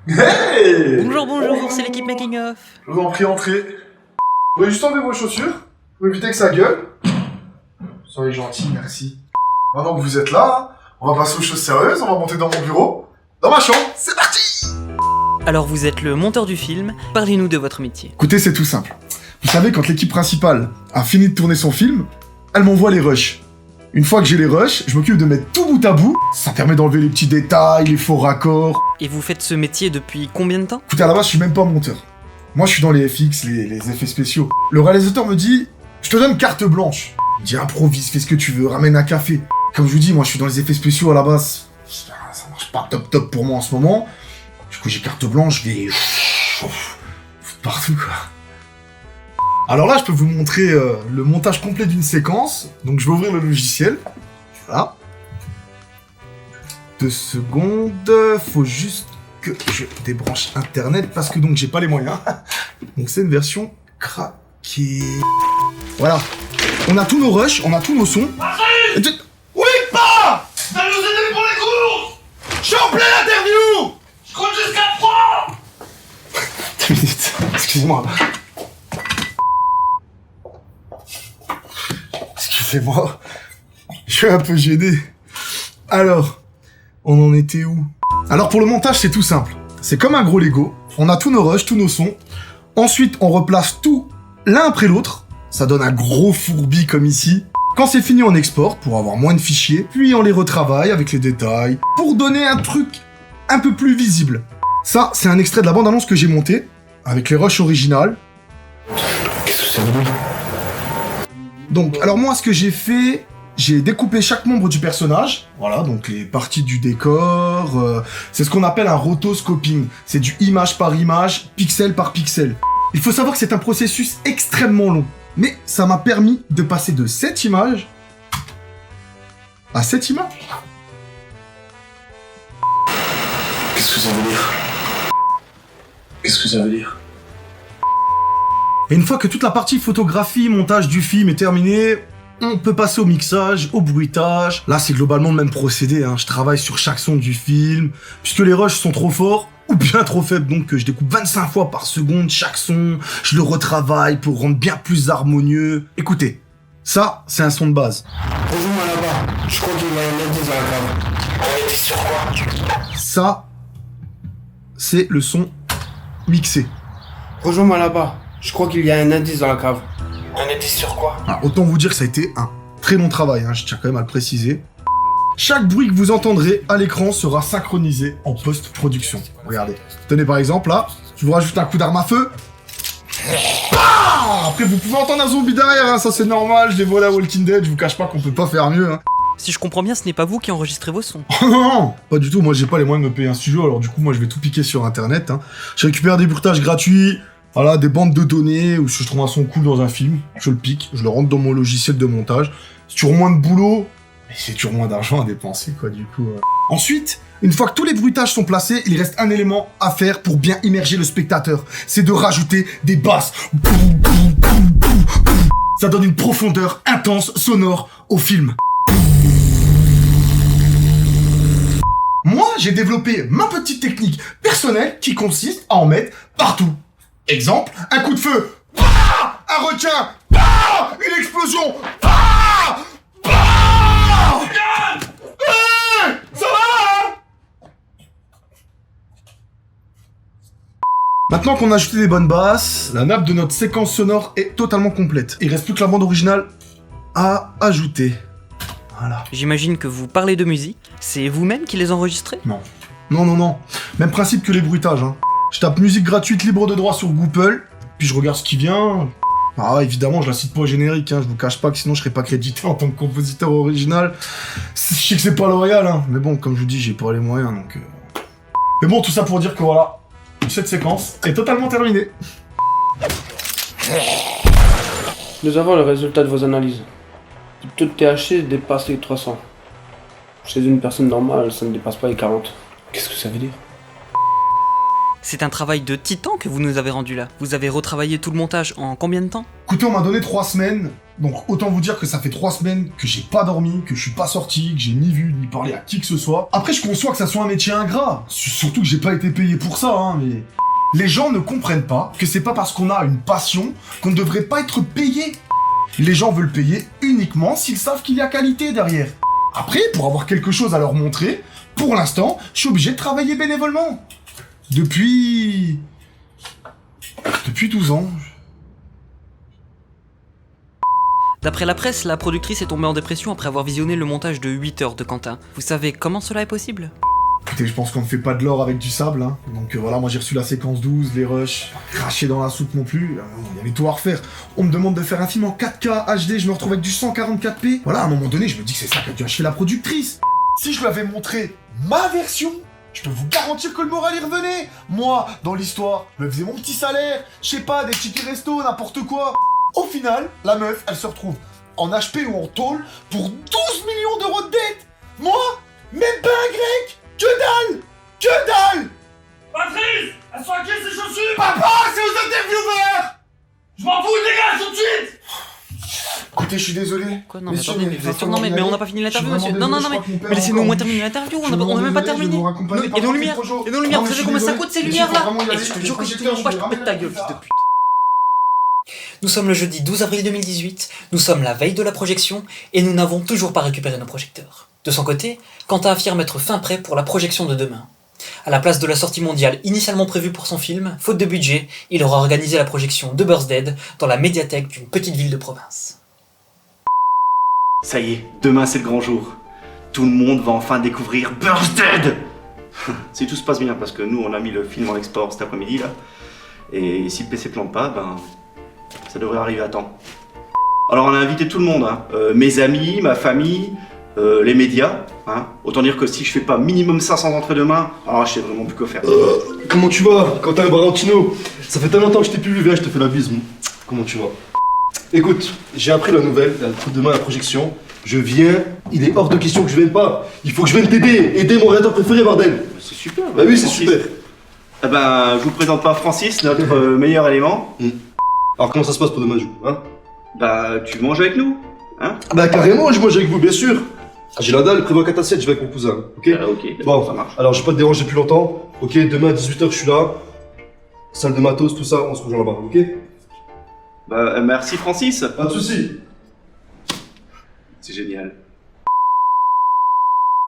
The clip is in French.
Hey! Bonjour, bonjour, c'est l'équipe Making of. Je vous en prie, entrez. Vous pouvez juste enlever vos chaussures pour éviter que ça gueule. Soyez gentil, merci. Maintenant que vous êtes là, on va passer aux choses sérieuses, on va monter dans mon bureau, dans ma chambre, c'est parti! Alors vous êtes le monteur du film, parlez-nous de votre métier. Écoutez, c'est tout simple. Vous savez, quand l'équipe principale a fini de tourner son film, elle m'envoie les rushs. Une fois que j'ai les rushs, je m'occupe de mettre tout bout à bout. Ça permet d'enlever les petits détails, les faux raccords. Et vous faites ce métier depuis combien de temps? Écoutez, à la base, je suis même pas monteur. Moi, je suis dans les FX, les effets spéciaux. Le réalisateur me dit, je te donne carte blanche. Il me dit, improvise, fais ce que tu veux, ramène un café. Comme je vous dis, moi, je suis dans les effets spéciaux à la base. Ça marche pas top pour moi en ce moment. Du coup, j'ai carte blanche, je vais... partout, quoi. Alors là, je peux vous montrer le montage complet d'une séquence. Donc, je vais ouvrir le logiciel. Voilà. 2 secondes. Faut juste que je débranche Internet parce que donc j'ai pas les moyens. Donc, c'est une version craquée. Voilà. On a tous nos rushs, on a tous nos sons. Oui, pas! Ça nous aider pour les courses! Je suis en pleine interview! Je compte jusqu'à 3! 2 minutes. Excusez-moi. Excusez-moi. Je suis un peu gêné. Alors, on en était où? Alors pour le montage, c'est tout simple. C'est comme un gros Lego. On a tous nos rushs, tous nos sons. Ensuite, on replace tout l'un après l'autre. Ça donne un gros fourbi comme ici. Quand c'est fini, on exporte pour avoir moins de fichiers. Puis on les retravaille avec les détails pour donner un truc un peu plus visible. Ça, c'est un extrait de la bande-annonce que j'ai monté avec les rushs originales. Qu'est-ce que ça veut dire? Donc, alors moi, ce que j'ai fait, j'ai découpé chaque membre du personnage. Voilà, donc les parties du décor. C'est ce qu'on appelle un rotoscoping. C'est du image par image, pixel par pixel. Il faut savoir que c'est un processus extrêmement long. Mais ça m'a permis de passer de 7 images à 7 images. Qu'est-ce que ça veut dire? Qu'est-ce que ça veut dire? Et une fois que toute la partie photographie, montage du film est terminée, on peut passer au mixage, au bruitage. Là, c'est globalement le même procédé, hein. Je travaille sur chaque son du film, puisque les rushs sont trop forts, ou bien trop faibles, donc je découpe 25 fois par seconde chaque son, je le retravaille pour rendre bien plus harmonieux. Écoutez, ça, c'est un son de base. Rejoins-moi là-bas, je crois qu'il y a un indice dans la cave. On était sur quoi? Ça, c'est le son mixé. Rejoins-moi là-bas. Je crois qu'il y a un indice dans la cave. Un indice sur quoi? Ah, autant vous dire que ça a été un très long travail, hein, je tiens quand même à le préciser. Chaque bruit que vous entendrez à l'écran sera synchronisé en post-production. Regardez. Tenez par exemple, là, je vous rajoute un coup d'arme à feu. Ah, après, vous pouvez entendre un zombie derrière, hein, ça c'est normal, je l'ai volé à Walking Dead, je vous cache pas qu'on peut pas faire mieux. Hein. Si je comprends bien, ce n'est pas vous qui enregistrez vos sons. Oh non, pas du tout, moi j'ai pas les moyens de me payer un studio, alors du coup moi je vais tout piquer sur internet. Hein. Je récupère des bruitages gratuits, voilà, des bandes de données, ou si je trouve un son cool dans un film, je le pique, je le rentre dans mon logiciel de montage. C'est toujours moins de boulot, mais c'est toujours moins d'argent à dépenser, quoi, du coup. Ensuite, une fois que tous les bruitages sont placés, il reste un élément à faire pour bien immerger le spectateur. C'est de rajouter des basses. Ça donne une profondeur intense, sonore au film. Moi, j'ai développé ma petite technique personnelle qui consiste à en mettre partout. Exemple, un coup de feu, bah, un requin, bah, une explosion, bah, bah. Hey, ça va, hein? Maintenant qu'on a ajouté des bonnes basses, la nappe de notre séquence sonore est totalement complète. Il reste plus que la bande originale à ajouter. Voilà. J'imagine que vous parlez de musique. C'est vous-même qui les enregistrez? Non. Non. Même principe que les bruitages, hein. Je tape musique gratuite libre de droit sur Google, puis je regarde ce qui vient. Ah, évidemment, je la cite pas au générique, hein. Je vous cache pas que sinon je serais pas crédité en tant que compositeur original. Je sais que c'est pas L'Oréal, hein. Mais bon, comme je vous dis, j'ai pas les moyens, donc... Mais bon, tout ça pour dire que voilà, cette séquence est totalement terminée. Nous avons le résultat de vos analyses. Le taux de THC dépasse les 300. Chez une personne normale, ça ne dépasse pas les 40. Qu'est-ce que ça veut dire? C'est un travail de titan que vous nous avez rendu là. Vous avez retravaillé tout le montage en combien de temps? Écoutez, on m'a donné 3 semaines, donc autant vous dire que ça fait 3 semaines que j'ai pas dormi, que je suis pas sorti, que j'ai ni vu ni parlé à qui que ce soit. Après, je conçois que ça soit un métier ingrat, surtout que j'ai pas été payé pour ça, hein, mais... Les gens ne comprennent pas que c'est pas parce qu'on a une passion qu'on ne devrait pas être payé. Les gens veulent payer uniquement s'ils savent qu'il y a qualité derrière. Après, pour avoir quelque chose à leur montrer, pour l'instant, je suis obligé de travailler bénévolement. Depuis 12 ans. D'après la presse, la productrice est tombée en dépression après avoir visionné le montage de 8 heures de Quentin. Vous savez comment cela est possible? Écoutez, je pense qu'on ne fait pas de l'or avec du sable, hein. Donc voilà, moi j'ai reçu la séquence 12, les rushs, cracher dans la soupe non plus, il y avait tout à refaire. On me demande de faire un film en 4K HD, je me retrouve avec du 144p. Voilà, à un moment donné, je me dis que c'est ça qu'a dû acheter la productrice. Si je lui avais montré ma version, je peux vous garantir que le moral y revenait. Moi, dans l'histoire, je me faisais mon petit salaire, je sais pas, des tickets resto, n'importe quoi. Au final, la meuf, elle se retrouve en HP ou en tôle pour 12 millions d'euros de dette. Moi, même pas un grec. Que dalle! Que dalle! Patrice! Elles sont à qui ces chaussures? Papa, c'est aux intervieweurs! Je m'en fous, dégage tout de suite! Écoutez, je suis désolé. Quoi? Non mais Messieurs, attendez, mais vous êtes sûr? Non mais on n'a pas fini l'interview, Je suis monsieur. Non, vraiment non, désolé, mais... je crois que mon père Mais laissez-nous au a moins encore terminer l'interview, Je on suis n'a même pas désolé, je vais terminé. vous raccompagner Et par nos contre, lumières, c'est trop chaud. et nos lumières, Non, vous mais savez je combien suis ça désolé. coûte ces Messieurs, lumières là? faut vraiment y Et aller. je te Les jure que si tu projecteurs, ne pas, je je vais peux pète ta ramener gueule, ça. fils de pute. Nous sommes le jeudi 12 avril 2018, nous sommes la veille de la projection et nous n'avons toujours pas récupéré nos projecteurs. De son côté, Quentin affirme être fin prêt pour la projection de demain. À la place de la sortie mondiale initialement prévue pour son film, faute de budget, il aura organisé la projection de Birds Dead dans la médiathèque d'une petite ville de province. Ça y est, demain c'est le grand jour. Tout le monde va enfin découvrir Birds Dead. Si tout se passe bien, parce que nous on a mis le film en export cet après-midi là, et si le PC plante pas, ben ça devrait arriver à temps. Alors on a invité tout le monde, hein. Mes amis, ma famille, les médias, hein. Autant dire que si je fais pas minimum 500 entrées demain, alors je sais vraiment plus quoi faire. Comment tu vas, Quentin Barantino? Ça fait tellement longtemps que je t'ai plus vu, viens, je te fais la bise. Comment tu vas? Écoute, j'ai appris la nouvelle, demain la projection. Je viens, il est hors de question que je vienne pas. Il faut que je vienne t'aider, aider mon réalisateur préféré, bordel. C'est super. Bah oui, c'est Francis. super. Eh ben, je vous présente pas Francis, notre meilleur élément. Alors comment ça se passe pour demain, du coup, hein? Bah, tu manges avec nous, hein? Bah carrément, je mange avec vous, bien sûr. J'ai la dalle, prévois 4 assiettes, je vais avec mon cousin, ok? Ok, Bon, ça marche. alors je vais pas te déranger plus longtemps. Ok, demain à 18h je suis là. Salle de matos, tout ça, on se rejoint là-bas, ok? Bah, merci Francis. Pas de soucis. C'est génial.